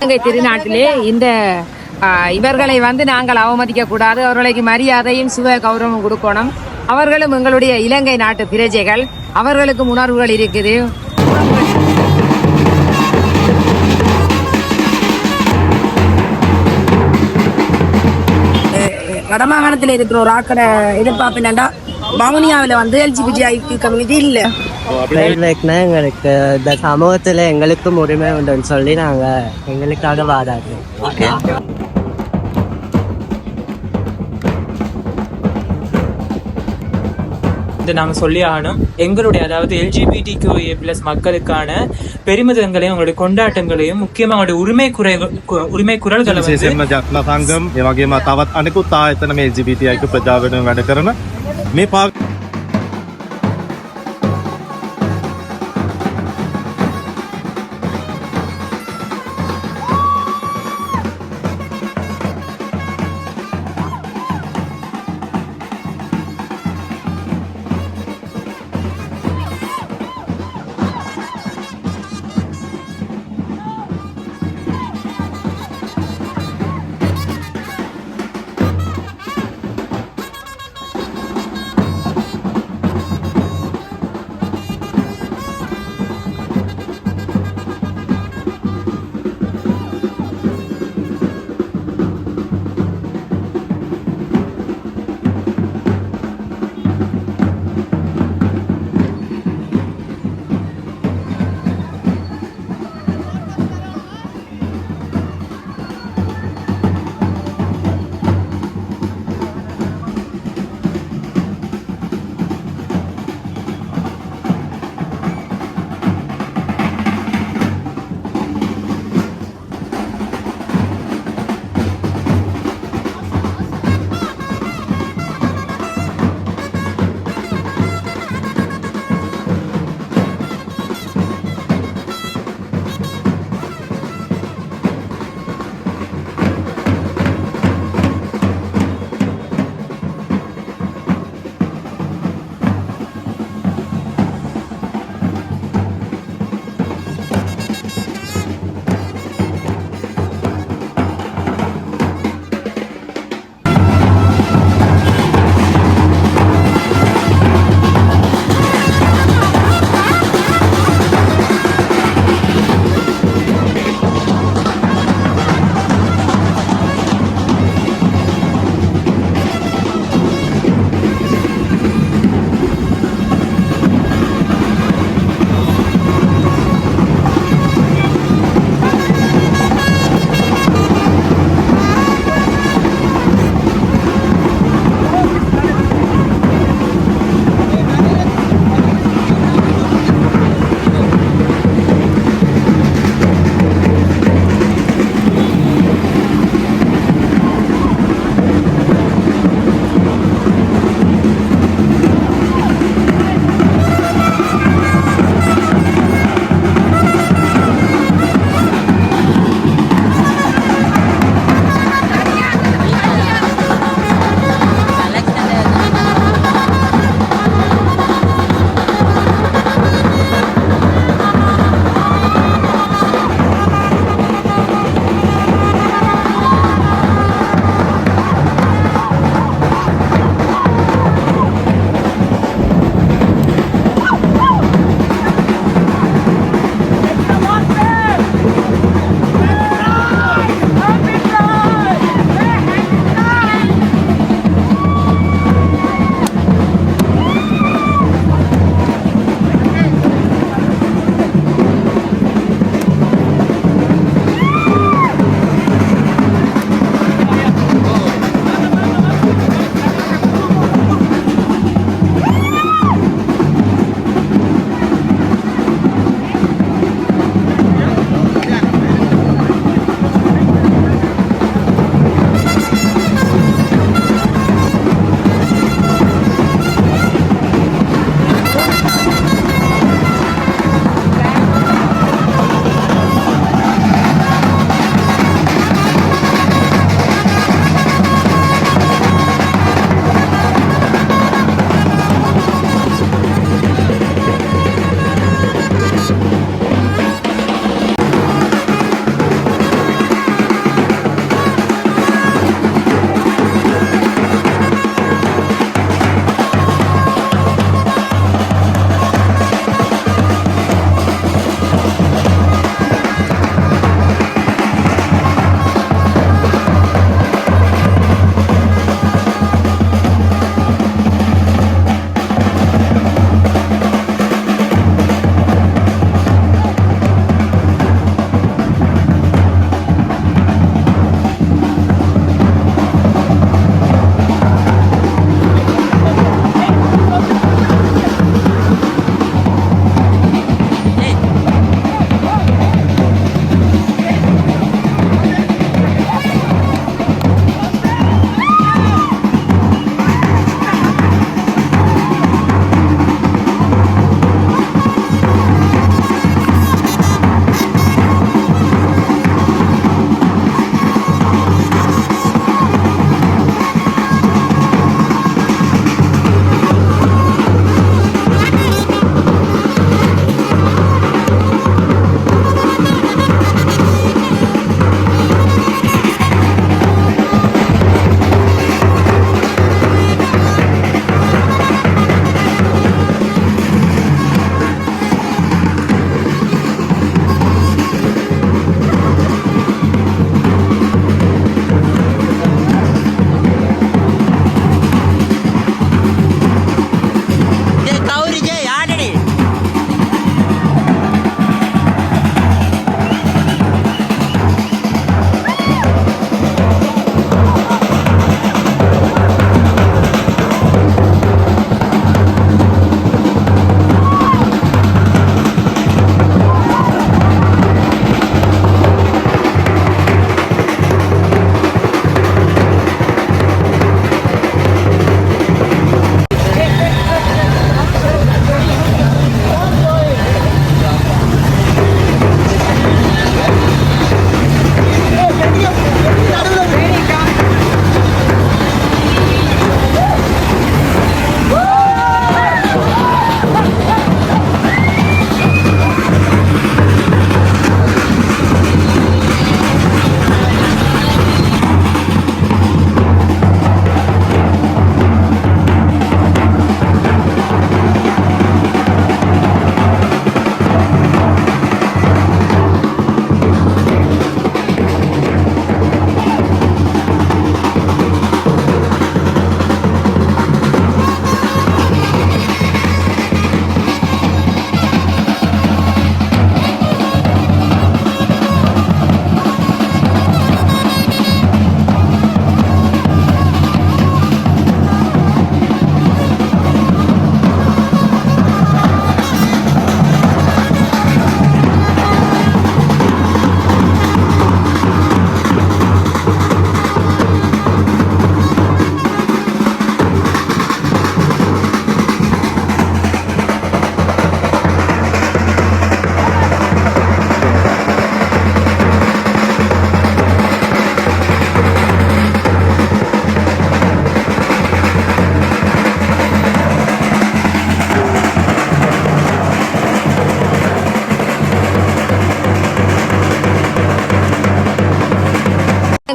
இலங்கை திருநாட்டிலே இந்த இவர்களை நாங்கள் அவமதிக்க கூடாது. அவர்களுக்கு மரியாதையும் சுக கௌரவம் கொடுக்கணும். அவர்களும் எங்களுடைய இலங்கை நாட்டு பிரஜைகள், அவர்களுக்கும் உணர்வுகள் இருக்குது. வடமாகாணத்தில் இருக்கிற ஒரு ஆக்கடை எதிர்பார்ப்பு என்னண்டா, வவுனியாவில் எல்ஜிபிடி கம்யூனிட்டி இல்லை. எங்களுக்கு இந்த சமூகத்தில் எங்களுக்கும் உரிமை உண்டுன்னு சொல்லி நாங்கள் எங்களுக்காக வாதாடுறோம். நாங்கள் சொல்லி ஆகணும். எங்களுடைய அதாவது LGBTQIA+ மக்களுக்கான பெருமிதங்களையும் அவங்களுடைய கொண்டாட்டங்களையும் முக்கியமாக அவங்களுடைய உரிமை குரல்களை සංගම් ඒ වගේම තවත් අනෙකුත් ආයතන මේ LGBTIQ ප්‍රජාව වෙනුවෙන් වැඩ කරන මේ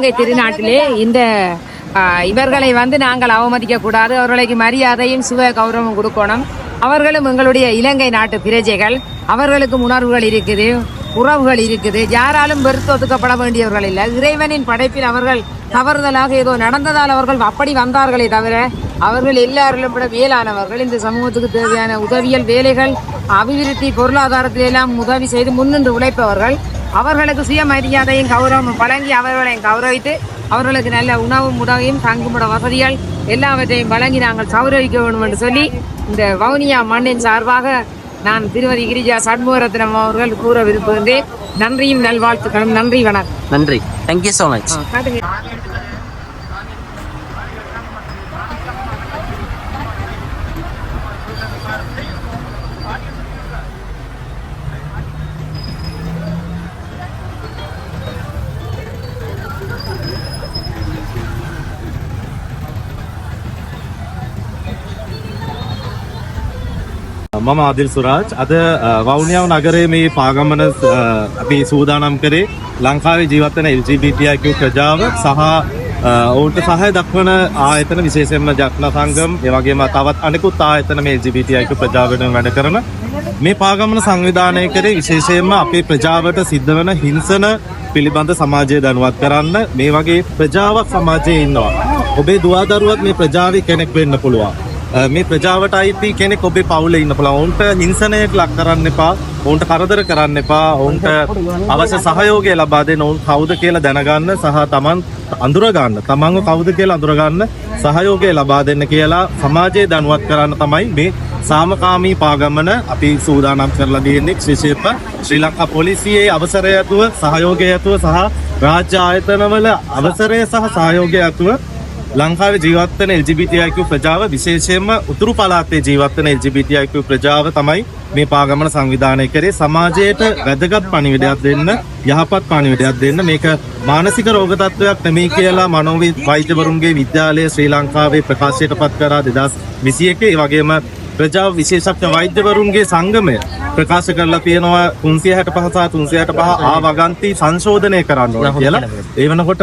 இலங்கை திருநாட்டிலே இந்த இவர்களை வந்து நாங்கள் அவமதிக்க கூடாது, அவர்களுக்கு மரியாதையும் சுய கௌரவம் கொடுக்கணும். அவர்களும் எங்களுடைய இலங்கை நாட்டு பிரஜைகள், அவர்களுக்கும் உணர்வுகள் இருக்குது, உறவுகள் இருக்குது. யாராலும் வெறுத்து ஒதுக்கப்பட வேண்டியவர்கள் இல்லை. இறைவனின் படைப்பில் அவர்கள் தவறுதலாக ஏதோ நடந்ததால் அவர்கள் அப்படி வந்தார்களே தவிர அவர்கள் எல்லாரிலும் விட மேலானவர்கள். இந்த சமூகத்துக்கு தேவையான உதவியல் வேலைகள், அபிவிருத்தி, பொருளாதாரத்திலெல்லாம் உதவி செய்து முன்னின்று உழைப்பவர்கள். அவர்களுக்கு சுயமரியாதையும் கௌரவம் வழங்கி அவர்களையும் கௌரவித்து அவர்களுக்கு நல்ல உணவும் உதவியும் தங்குமிட வசதிகள் எல்லாவற்றையும் வழங்கி நாங்கள் கௌரவிக்க வேண்டும் என்று சொல்லி இந்த வவுனியா மண்ணின் சார்பாக நான் திருமதி கிரிஜா சண்முகரத்னம் அவர்கள் கூற விரும்புகின்றேன். நன்றியும் நல்வாழ்த்துக்களும். நன்றி, வணக்கம். நன்றி, தேங்க்யூ ஸோ மச். මම ආදිල් සුරාජ් අද වවුනියාව නගරේ මේ පාගමන අපි සූදානම් කරේ ලංකාවේ ජීවත් වෙන LGBTIQ ප්‍රජාව සහ ඔවුන්ට සහාය දක්වන ආයතන විශේෂයෙන්ම ජක්න සංගම් ඒ වගේම තවත් අනෙකුත් ආයතන මේ LGBTIQ ප්‍රජාව වෙනුවෙන් වැඩ කරන මේ පාගමන සංවිධානය කරේ විශේෂයෙන්ම අපේ ප්‍රජාවට සිද්ධ වෙන හිංසන පිළිබඳ සමාජය දැනුවත් කරන්න. මේ වගේ ප්‍රජාවක් සමාජයේ ඉන්නවා. ඔබේ දුවා දරුවත් මේ ප්‍රජාවේ කෙනෙක් වෙන්න පුළුවන්. මේ ප්‍රජාවට අයිති කෙනෙක් ඔබේ පවුලේ ඉන්න පුළුවන්. ඔවුන්ට හිංසනයට ලක් කරන්න එපා. ඔවුන්ට කරදර කරන්න එපා. ඔවුන්ට අවශ්‍ය සහයෝගය ලබා දෙන්න. ඔවුන් කවුද කියලා දැනගන්න සහ තමන් අඳුර ගන්න. තමන්ව කවුද කියලා අඳුර ගන්න සහයෝගය ලබා දෙන්න කියලා සමාජය දැනුවත් කරන්න තමයි මේ සාමකාමී පාගමන අපි සූදානම් කරලා තියෙන්නේ. විශේෂයෙන්ම ශ්‍රී ලංකා පොලිසියේ අවසරය ඇතුව, සහයෝගය ඇතුව සහ රාජ්‍ය ආයතනවල අවසරය සහ සහයෝගය ඇතුව ලංකාවේ ජීවත් වෙන LGBTIQ ප්‍රජාව, විශේෂයෙන්ම උතුරු පළාතේ ජීවත් වෙන LGBTIQ ප්‍රජාව තමයි මේ පාගමන සංවිධානය කරේ. සමාජයට වැදගත් පණිවිඩයක් දෙන්න, යහපත් පණිවිඩයක් දෙන්න. මේක මානසික රෝග තත්ත්වයක් නෙමෙයි කියලා වෛද්‍යවරුන්ගේ විද්‍යාලය ශ්‍රී ලංකාවේ ප්‍රකාශයට පත් කරා 2021. ඒ වගේම ප්‍රජාව විශේෂඥ වෛද්‍යවරුන්ගේ සංගමය ප්‍රකාශ කරලා තියෙනවා 365 සහ 365 ආවගන්ති සංශෝධනය කරන්න ඕන කියලා. ඒ වෙනකොට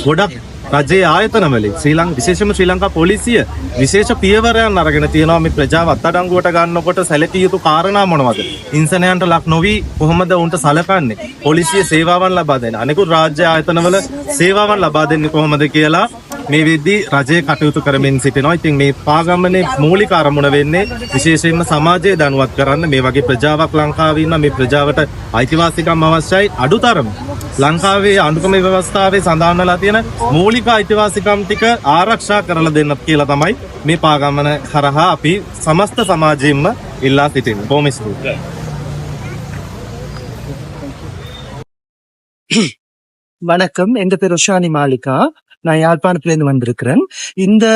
ගොඩක් රජයේ ආයතනවලින් විශේෂයෙන්ම ශ්‍රී ලංකා පොලිසිය විශේෂ පියවරයන් අරගෙන තියෙනවා මේ ප්‍රජාව අත්අඩංගුවට ගන්නකොට සැලකිය යුතු කාරණා මොනවද? හිංසනයන්ට ලක් නොවි කොහොමද උන්ට සලකන්නේ? පොලිසිය සේවාවන් ලබා දෙන්නේ, අනෙකුත් රාජ්‍ය ආයතනවල සේවාවන් ලබා දෙන්නේ කොහොමද කියලා මේ වෙද්දී රජය කටයුතු කරමින් සිටිනවා. ඉතින් මේ පාගමනේ මූලික අරමුණ වෙන්නේ විශේෂයෙන්ම සමාජය දැනුවත් කරන්න. මේ වගේ ප්‍රජාවක් ලංකාවේ ඉන්න, මේ ප්‍රජාවට අයිතිවාසිකම් අවශ්‍යයි. අඩුතරම ලංකාවේ ආණ්ඩුක්‍රම ව්‍යවස්ථාවේ සඳහන් වෙලා තියෙන මූලික අයිතිවාසිකම් ටික ආරක්ෂා කරලා දෙන්න කියලා තමයි මේ පාගමන කරහා අපි සමස්ත සමාජයෙන්ම ඉල්ලා සිටින්නේ. බොහොම ස්තුතියි. வணக்கம், என் பேர் ரோஷானி மாலிகா. நான் யாழ்ப்பாணத்திலிருந்து வந்திருக்கிறேன். இந்த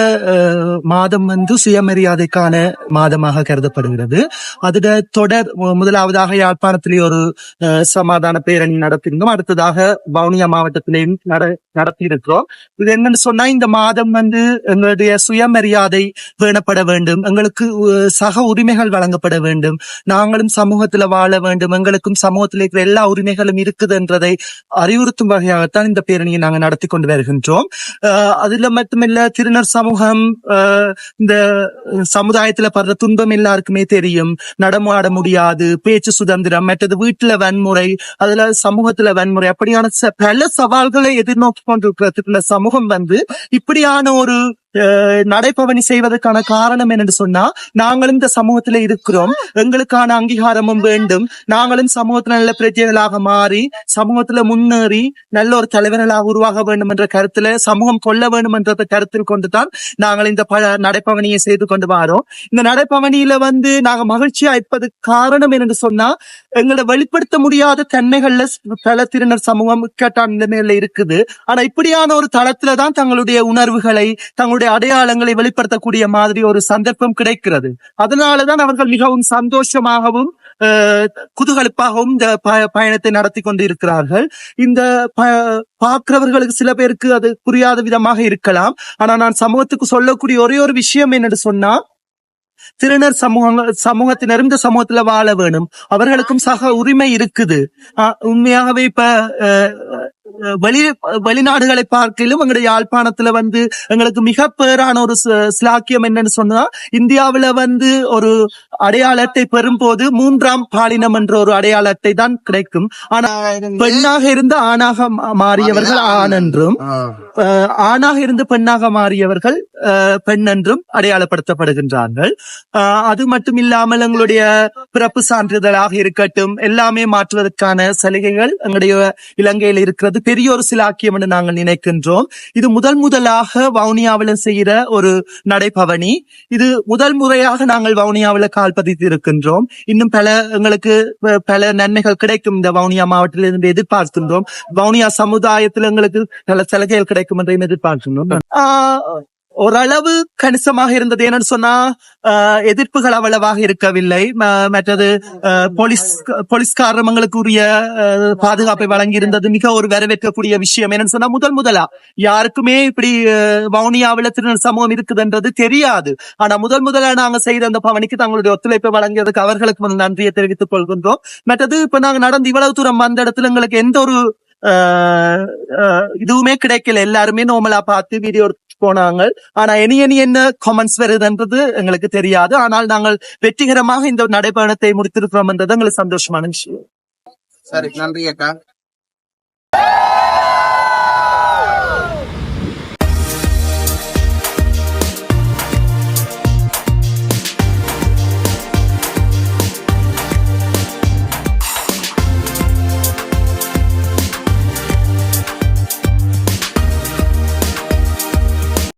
மாதம் சுயமரியாதைக்கான மாதமாக கருதப்படுகிறது. அதுட தொடர் முதலாவதாக யாழ்ப்பாணத்திலே ஒரு சமாதான பேரணி நடத்தியிருந்தோம். அடுத்ததாக வவுனியா மாவட்டத்திலேயும் நடத்தியிருக்கிறோம். இது என்னன்னு சொன்னா, இந்த மாதம் எங்களுடைய சுயமரியாதை பேணப்பட வேண்டும், எங்களுக்கு சக உரிமைகள் வழங்கப்பட வேண்டும், நாங்களும் சமூகத்துல வாழ வேண்டும், எங்களுக்கும் சமூகத்தில் இருக்கிற எல்லா உரிமைகளும் இருக்குது என்றதை அறிவுறுத்தும் வகையாகத்தான் இந்த பேரணியை நாங்கள் நடத்தி கொண்டு வருகின்றோம். அதுல மட்டுமில்ல, திருநர் சமூகம் இந்த சமுதாயத்துல படுற துன்பம் எல்லாருக்குமே தெரியும். நடமாட முடியாது, பேச்சு சுதந்திரம், மற்றது வீட்டுல வன்முறை, அதுல சமூகத்துல வன்முறை, அப்படியான பல சவால்களை எதிர்நோக்கி கொண்டிருக்கிற திருநர் சமூகம் இப்படியான ஒரு நடைபவனி செய்வதற்கான காரணம் என்னன்னு சொன்னா, நாங்களும் இந்த சமூகத்துல இருக்கிறோம், எங்களுக்கான அங்கீகாரமும் வேண்டும், நாங்களும் சமூகத்துல நல்ல பிரஜைகளாக மாறி சமூகத்துல முன்னேறி நல்ல ஒரு தலைவர்களாக உருவாக வேண்டும் என்ற கருத்துல, சமூகம் கொள்ள வேண்டும் என்ற கருத்தில் கொண்டுதான் நாங்கள் இந்த நடைபவனியை செய்து கொண்டு வரோம். இந்த நடைபவனியில நாங்க மகிழ்ச்சியா இருப்பதுக்கு காரணம் என்னன்னு சொன்னா, எங்களை வெளிப்படுத்த முடியாத தன்மைகள்ல பல திருநர் சமூகம் இக்கட்டான நிலைமையில இருக்குது. ஆனா இப்படியான ஒரு தளத்துலதான் தங்களுடைய உணர்வுகளை, தங்களுடைய அடையாளங்களை வெளிப்படுத்தக்கூடிய மாதிரி ஒரு சந்தர்ப்பம் கிடைக்கிறது. அதனாலதான் அவர்கள் மிகவும் சந்தோஷமாகவும் குதூகலிப்பாகவும் இந்த பயணத்தை நடத்தி கொண்டு இருக்கிறார்கள். இந்த பார்க்கிறவர்களுக்கு சில பேருக்கு அது புரியாத விதமாக இருக்கலாம். ஆனா நான் சமூகத்துக்கு சொல்லக்கூடிய ஒரே ஒரு விஷயம் என்னன்னு சொன்னா, திருநர் சமூகத்தினரும் இந்த சமூகத்துல வாழ வேணும். அவர்களுக்கும் சக உரிமை இருக்குது. உண்மையாகவே இப்ப வெளிநாடுகளை பார்க்கலும் எங்களுடைய யாழ்ப்பாணத்துல வந்து எங்களுக்கு மிக பேரான ஒரு சிலாக்கியம் என்னன்னு சொன்னா, இந்தியாவில வந்து ஒரு அடையாளத்தை பெறும்போது 3ஆம் பாலினம் என்ற ஒரு அடையாளத்தை தான் கிடைக்கும். ஆனா பெண்ணாக இருந்து ஆணாக மாறியவர்கள் ஆண் என்றும், ஆணாக இருந்து பெண்ணாக மாறியவர்கள் பெண் என்றும் அடையாளப்படுத்தப்படுகின்றார்கள். அது மட்டும் இல்லாமல் எங்களுடைய பிறப்பு சான்றிதழாக இருக்கட்டும் எல்லாமே மாற்றுவதற்கான சலுகைகள் எங்களுடைய இலங்கையில் இருக்கிறது பெரிய ஒரு சிலாக்கியம் என்று நாங்கள் நினைக்கின்றோம். இது முதலாக வவுனியாவில செய்கிற ஒரு நடைபவனி. இது முதல் முறையாக நாங்கள் வவுனியாவில கால் பதித்து இருக்கின்றோம். இன்னும் எங்களுக்கு பல நன்மைகள் கிடைக்கும் இந்த வவுனியா மாவட்டத்திலிருந்து எதிர்பார்க்கின்றோம். வவுனியா சமுதாயத்தில் எங்களுக்கு பல சலுகைகள் கிடைக்கும் என்றையும் எதிர்பார்க்கின்றோம். ஓரளவு கணிசமாக இருந்தது. என்னன்னு சொன்னா எதிர்ப்புகள் அவ்வளவாக இருக்கவில்லை. மற்றது போலீஸ்காரங்களுக்கு உரிய பாதுகாப்பை வழங்கி இருந்தது மிக ஒரு வரவேற்கக்கூடிய விஷயம். என்னன்னு சொன்னா முதலா யாருக்குமே இப்படி வவுனியாவில திருநர் சமூகம் இருக்குதுன்றது தெரியாது. ஆனா முதலா நாங்க செய்த அந்த பவனிக்கு தங்களுடைய ஒத்துழைப்பை வழங்கியதுக்கு அவர்களுக்கு நன்றியை தெரிவித்துக் கொள்கின்றோம். மற்றது இப்ப நாங்க நடந்து இவ்வளவு தூரம் வந்த இடத்துல எங்களுக்கு எந்த ஒரு இதுவுமே கிடைக்கல. எல்லாருமே நார்மலா பார்த்து வீடியோ போனாங்க. ஆனா இனி என்ன கமெண்ட்ஸ் வருதுன்றது எங்களுக்கு தெரியாது. ஆனால் நாங்கள் வெற்றிகரமாக இந்த நடைபயணத்தை முடித்திருக்கிறோம் என்றது எங்களுக்கு சந்தோஷமான விஷயம். சரி, நன்றி அக்கா.